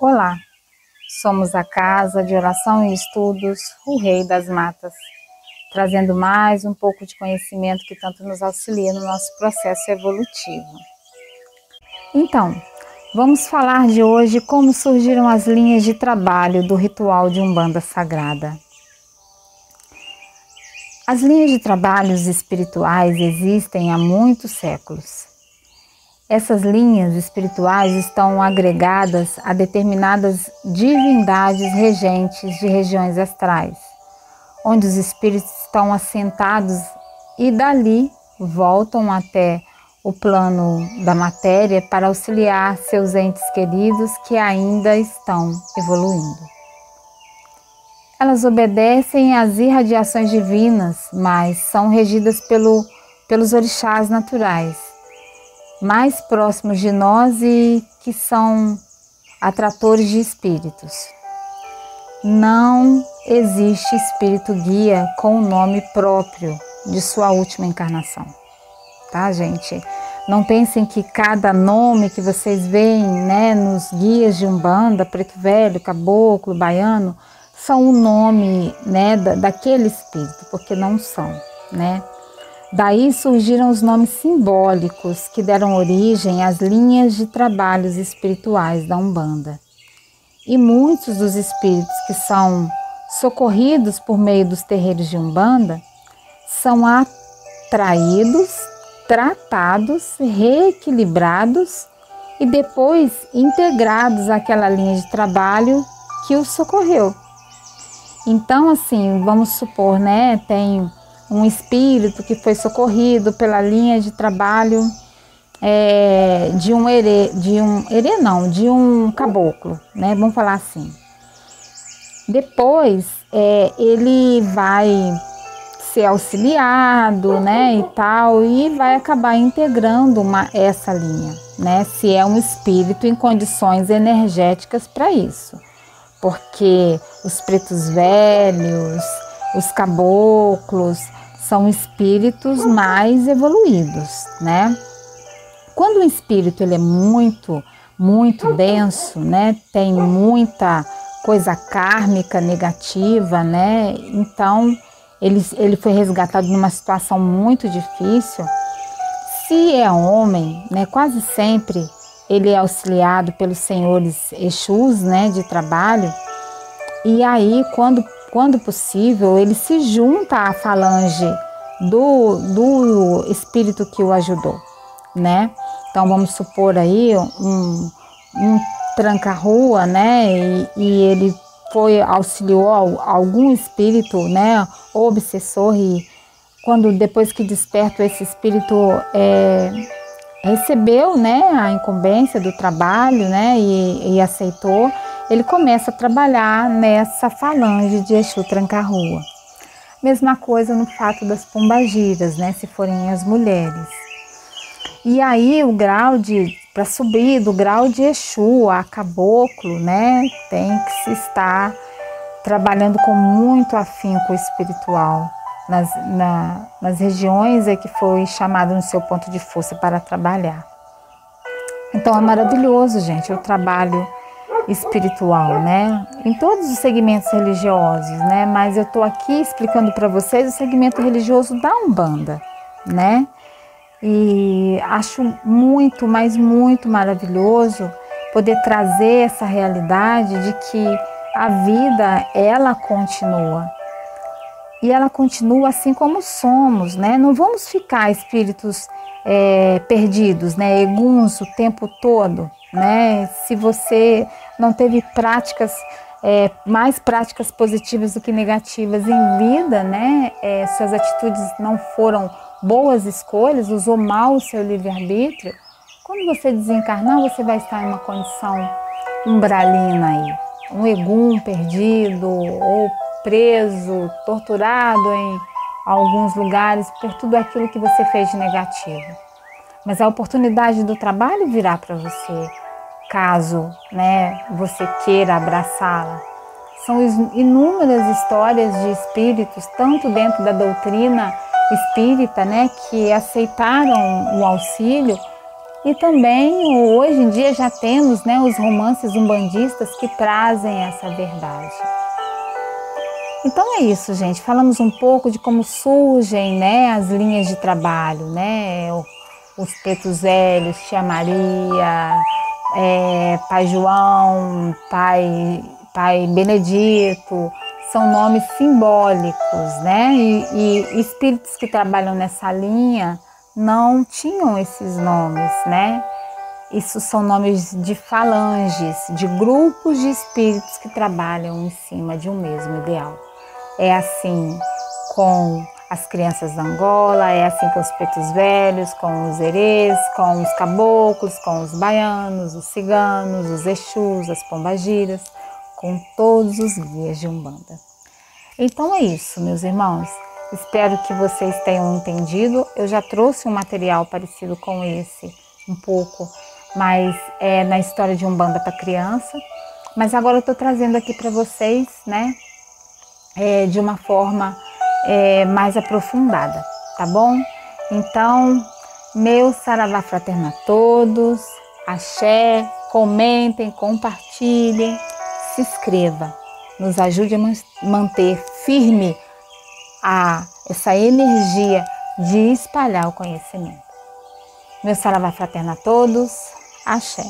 Olá, somos a Casa de Oração e Estudos, o Rei das Matas, trazendo mais um pouco de conhecimento que tanto nos auxilia no nosso processo evolutivo. Então, vamos falar de hoje como surgiram as linhas de trabalho do ritual de Umbanda Sagrada. As linhas de trabalhos espirituais existem há muitos séculos. Essas linhas espirituais estão agregadas a determinadas divindades regentes de regiões astrais, onde os espíritos estão assentados e dali voltam até o plano da matéria para auxiliar seus entes queridos que ainda estão evoluindo. Elas obedecem às irradiações divinas, mas são regidas pelos orixás naturais, mais próximos de nós e que são atratores de espíritos. Não existe espírito guia com o nome próprio de sua última encarnação, tá, gente? Não pensem que cada nome que vocês veem, nos guias de Umbanda, Preto Velho, Caboclo, Baiano, são o nome, daquele espírito, porque não são, Daí surgiram os nomes simbólicos que deram origem às linhas de trabalhos espirituais da Umbanda. E muitos dos espíritos que são socorridos por meio dos terreiros de Umbanda são atraídos, tratados, reequilibrados e depois integrados àquela linha de trabalho que os socorreu. Então, assim, vamos supor, tem um espírito que foi socorrido pela linha de trabalho de um caboclo, vamos falar assim. Depois ele vai ser auxiliado, e tal, e vai acabar integrando essa linha, se é um espírito em condições energéticas para isso. Porque os pretos velhos, os caboclos, são espíritos mais evoluídos, Quando o espírito ele é muito, muito denso, tem muita coisa kármica negativa, então ele foi resgatado numa situação muito difícil. Se é homem, quase sempre ele é auxiliado pelos senhores Exus, de trabalho, e aí quando possível, ele se junta à falange do espírito que o ajudou, Então, vamos supor aí um tranca-rua, e ele auxiliou algum espírito, obsessor, e depois que desperta esse espírito recebeu, a incumbência do trabalho, e aceitou, ele começa a trabalhar nessa falange de Exu Tranca-Rua. Mesma coisa no fato das pombagiras, se forem as mulheres. E aí para subir do grau de Exu a caboclo, tem que se estar trabalhando com muito afinco espiritual nas regiões que foi chamado no seu ponto de força para trabalhar. Então é maravilhoso, gente, o trabalho espiritual, em todos os segmentos religiosos, mas eu estou aqui explicando para vocês o segmento religioso da Umbanda, e acho muito, mas muito maravilhoso poder trazer essa realidade de que a vida, ela continua, e ela continua assim como somos, Não vamos ficar espíritos perdidos, eguns o tempo todo, Se você não teve mais práticas positivas do que negativas em vida, suas atitudes não foram boas escolhas, usou mal o seu livre-arbítrio, quando você desencarnar, você vai estar em uma condição umbralina aí, um egum perdido ou preso, torturado em alguns lugares por tudo aquilo que você fez de negativo. Mas a oportunidade do trabalho virá para você, caso você queira abraçá-la. São inúmeras histórias de espíritos, tanto dentro da doutrina espírita, que aceitaram o auxílio E também, hoje em dia, já temos, né, os romances umbandistas que trazem essa verdade. Então é isso, gente. Falamos um pouco de como surgem, né, as linhas de trabalho, né? Os pretos velhos, Tia Maria, Pai João, Pai Benedito, são nomes simbólicos, né? E espíritos que trabalham nessa linha não tinham esses nomes, né? Isso são nomes de falanges, de grupos de espíritos que trabalham em cima de um mesmo ideal. É assim com as crianças da Angola, é assim com os pretos velhos, com os herês, com os caboclos, com os baianos, os ciganos, os exus, as pombagiras, com todos os guias de Umbanda. Então é isso, meus irmãos. Espero que vocês tenham entendido. Eu já trouxe um material parecido com esse, um pouco, mas é na história de Umbanda para criança. Mas agora eu estou trazendo aqui para vocês, né, de uma forma mais aprofundada, tá bom? Então, meu saravá fraterno a todos, axé, comentem, compartilhem, se inscreva, nos ajude a manter firme essa energia de espalhar o conhecimento. Meu saravá fraterno a todos, axé.